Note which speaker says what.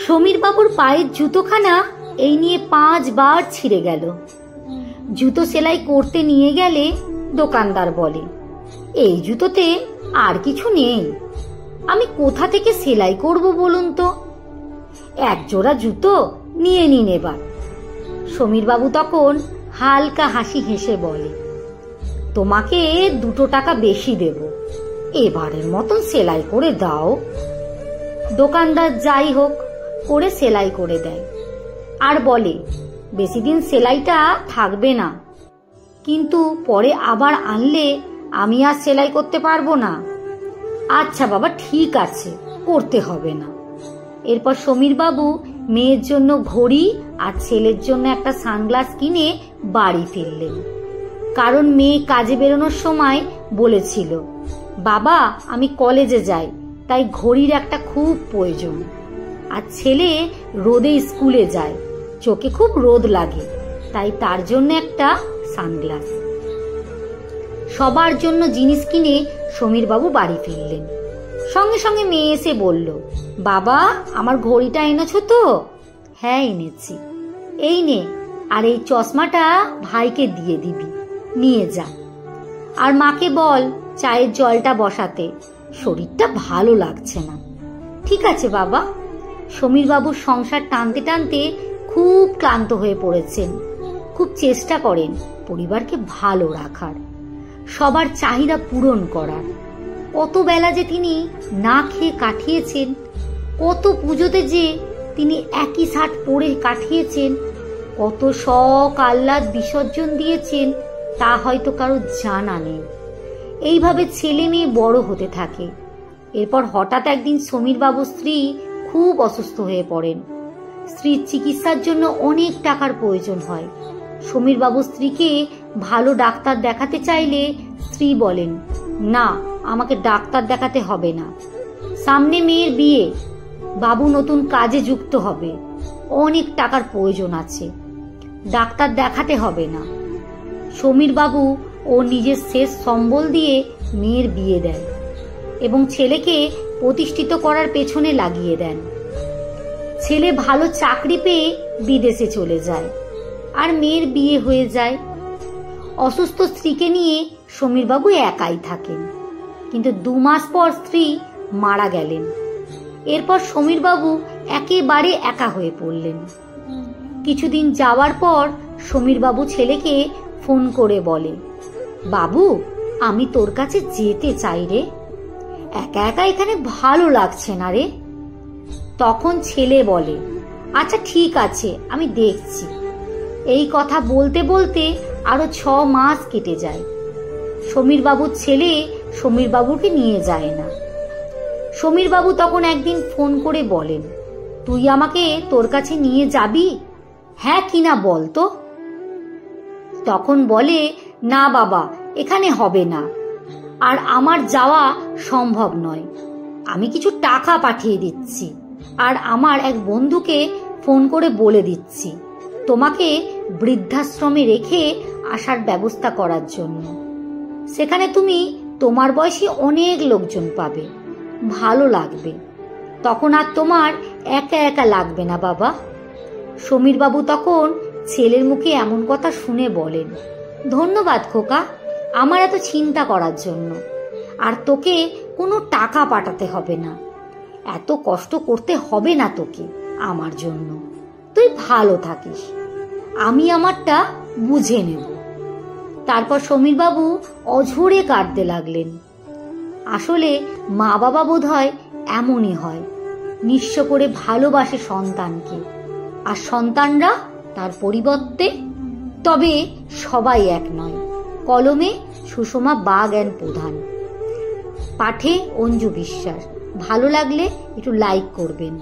Speaker 1: সমীর বাবুর পায়ের জুতোখানা এই নিয়ে 5 বার ছিঁড়ে গেল। জুতো সেলাই করতে নিয়ে গেলে দোকানদার বলে, এই জুতোতে আর কিছু নেই, আমি কোথা থেকে সেলাই করব বলুন তো, এক জোড়া জুতো নিয়ে নিন এবার। সমীর বাবু তখন হালকা হাসি হেসে বলে, তোমাকে 2 টাকা বেশি দেব, এবারের মতন সেলাই করে দাও। দোকানদার যাই হোক করে সেলাই করে দেয়, আর বলে, বেশি দিন সেলাইটা থাকবে না, কিন্তু পরে আবার আনলে আমি আর সেলাই করতে পারবো না। আচ্ছা বাবা, ঠিক আছে, করতে হবে না। এরপর সমীর বাবু মেয়ের জন্য ঘড়ি আর ছেলের জন্য একটা সানগ্লাস কিনে বাড়ি ফিরলেন। কারণ মেয়ে কাজে বেরোনোর সময় বলেছিল, বাবা আমি কলেজে যাই, তাই ঘড়ির একটা খুব প্রয়োজন, আর ছেলে রোদে স্কুলে যায়, চোখে খুব রোদ লাগে, তাই তার জন্য একটা সানগ্লাস। সবার জন্য জিনিস কিনে সমীর বাবু বাড়ি ফিরলেন। সঙ্গে সঙ্গে মেয়ে এসে বলল, বাবা আমার ঘড়িটা এনেছো তো? হ্যাঁ এনেছি। এই নে, আর এই চশমাটা ভাইকে দিয়ে দিবি, নিয়ে যা। আর মাকে বল চায়ের জলটা বসাতে, শরীরটা ভালো লাগছে না। ঠিক আছে বাবা। সমীর বাবুর সংসার টানতে টানতে খুব ক্লান্ত হয়ে পড়েছেন। খুব চেষ্টা করেন পরিবারকে ভালো রাখার, সবার চাহিদা পূরণ করার। কত বেলা যে তিনি না খেয়ে কাটিয়েছেন, কত পুজোতে যে তিনি একই শার্ট পরে কাটিয়েছেন, কত শখ আহ্লাদ বিসর্জন দিয়েছেন, তা হয়তো কারো জানা নেই। এইভাবে ছেলে মেয়ে বড় হতে থাকে। এরপর হঠাৎ একদিন সমীর বাবুর স্ত্রী খুব অসুস্থ হয়ে পড়েন। স্ত্রীর চিকিৎসার জন্য অনেক টাকার প্রয়োজন হয়। সমীর বাবু স্ত্রীকে ভালো ডাক্তার দেখাতে চাইলে স্ত্রী বলেন, না আমাকে ডাক্তার দেখাতে হবে না, সামনে মেয়ের বিয়ে, বাবু নতুন কাজে যুক্ত হবে, অনেক টাকার প্রয়োজন আছে, ডাক্তার দেখাতে হবে না। সমীর বাবু ও নিজের শেষ সম্বল দিয়ে মেয়ের বিয়ে দেয় এবং ছেলেকে প্রতিষ্ঠিত করার পেছনে লাগিয়ে দেন। ছেলে ভালো চাকরি পেয়ে বিদেশে চলে যায়, আর মেয়ের বিয়ে হয়ে যায়। অসুস্থ স্ত্রীকে নিয়ে সমীর বাবু একাই থাকেন, কিন্তু 2 মাস পর স্ত্রী মারা গেলেন। এরপর সমীর বাবু একেবারে একা হয়ে পড়লেন। কিছুদিন যাওয়ার পর সমীর বাবু ছেলেকে ফোন করে বলে, বাবু আমি তোর কাছে যেতে চাই রে, একা একা এখানে ভালো লাগছে না রে। তখন ছেলে বলে, আচ্ছা ঠিক আছে আমি দেখছি। এই কথা বলতে বলতে আরো 6 মাস কেটে যায়। সমীর বাবুর ছেলে সমীর বাবুকে নিয়ে যায় না। সমীর বাবু তখন একদিন ফোন করে বলেন, তুই আমাকে তোর কাছে নিয়ে যাবি, হ্যাঁ কিনা বল তো। তখন বলে, না বাবা এখানে হবে না, আর আমার যাওয়া সম্ভব নয়, আমি কিছু টাকা পাঠিয়ে দিচ্ছি, আর আমার এক বন্ধুকে ফোন করে বলে দিচ্ছি তোমাকে বৃদ্ধাশ্রমে রেখে আসার ব্যবস্থা করার জন্য। সেখানে তুমি তোমার বয়সী অনেক লোকজন পাবে, ভালো লাগবে, তখন আর তোমার একা একা লাগবে না বাবা। সমীর বাবু তখন ছেলের মুখে এমন কথা শুনে বলেন, ধন্যবাদ খোকা আমার এত চিন্তা করার জন্য, আর তোকে কোনো টাকা পাঠাতে হবে না, এত কষ্ট করতে হবে না তোকে আমার জন্য, তুই ভালো থাকিস, আমি আমারটা বুঝে নেব। তারপর সমীর বাবু অঝরে কাঁদতে লাগলেন। আসলে মা বাবা বোধহয় এমনই হয়, নিঃস্ব করে ভালোবাসে সন্তানকে, আর সন্তানরা তার পরিবর্তে। তবে সবাই এক নয়। কলমে সুষমা বাগেন প্রধান, পাঠে অঞ্জু বিশ্বাস। ভালো লাগলে একটু লাইক করবেন।